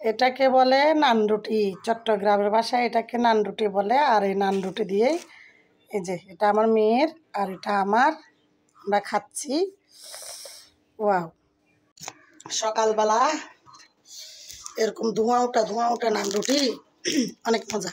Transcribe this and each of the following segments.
এটাকে বলে নান রুটি, চট্টগ্রামের ভাষায় এটাকে নান রুটি বলে। আর এই নান রুটি দিয়েই এই যে এটা আমার মেয়ের আর এটা আমার, আমরা খাচ্ছি। ওয়াও, সকালবেলা এরকম ধোঁয়া ওঠা নান রুটি অনেক মজা।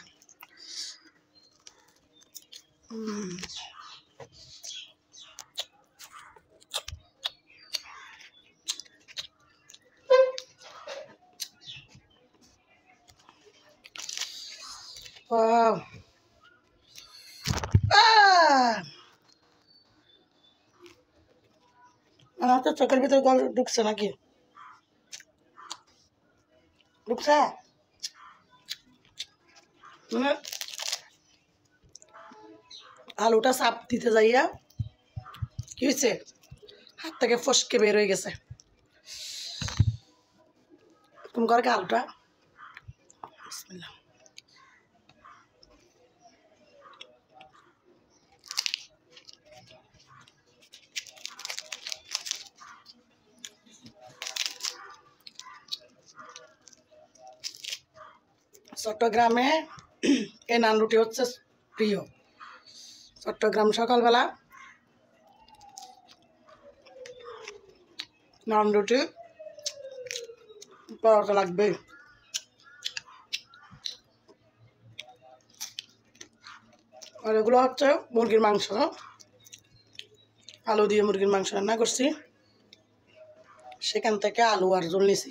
ওয়াও, আমার তো চোখের ভিতরে গল ঢুকছে নাকি? ঢুকছে মানে আলুটা চাপ দিতে যাইয়া কি হয়েছে, হাত থেকে ফসকে বের হয়ে গেছে। তুমি করে আলুটা বিসমিল্লাহ। চট্টগ্রামে এই নান রুটি হচ্ছে প্রিয়। চট্টগ্রাম সকালবেলা নান রুটি পরোটা লাগবে। আর এগুলো হচ্ছে মুরগির মাংস, আলু দিয়ে মুরগির মাংস রান্না করছি, সেখান থেকে আলু আর ঝোল নিছি।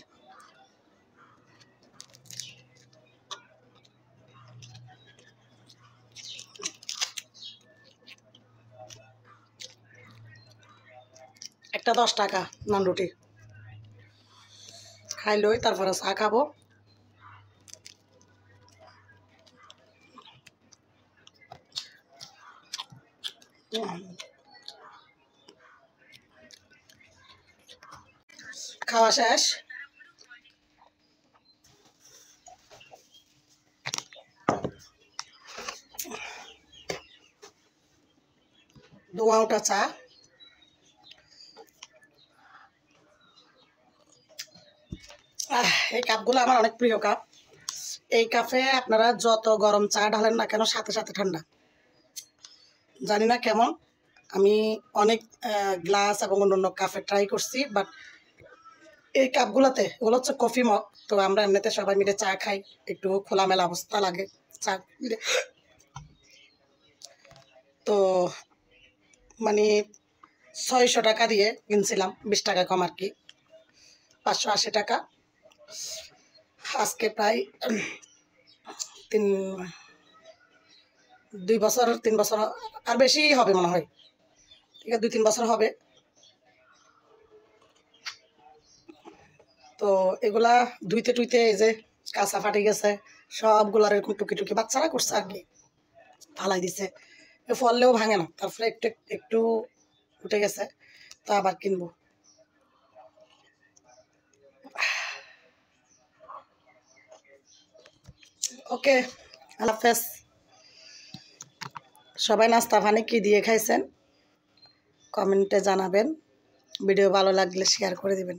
একটা 10 টাকা নান রুটি খাইলই, তারপরে চা খাবো। খাওয়া শেষ, ধোঁয়া ওঠা চা। এই কাপগুলো আমার অনেক প্রিয় কাপ। এই কাপে আপনারা যত গরম চা ঢালেন না কেন সাথে সাথে ঠান্ডা। জানি না কেমন, আমি অনেক গ্লাস এবং অন্য কাপে ট্রাই করছি, বাট এই কাপগুলোতে, এগুলো হচ্ছে কফি মগ। তো আমরা এমনিতে সবাই মিলে চা খাই, একটু খোলামেলা অবস্থা লাগে চা। তো মানে 600 টাকা দিয়ে কিনছিলাম, 20 টাকা কম আর কি, 580 টাকা। আজকে প্রায় 2 বছর 3 বছর আর বেশি হবে মনে হয়, ঠিক আছে 2-3 বছর হবে। তো এগুলা ধুইতে টুইতে এই যে কাঁচা ফাটে গেছে, সবগুলার এরকম টুকি টুকি বাচ্চারা করছে আর কি, ফালাই দিছে, ফললেও ভাঙে না। তারপরে একটু একটু উঠে গেছে, তো আবার কিনবো। ওকে, আল্লাহ হাফেজ। সবাই নাস্তা পানি কি দিয়ে খাইছেন কমেন্টে জানাবেন। ভিডিও ভালো লাগলে শেয়ার করে দিবেন।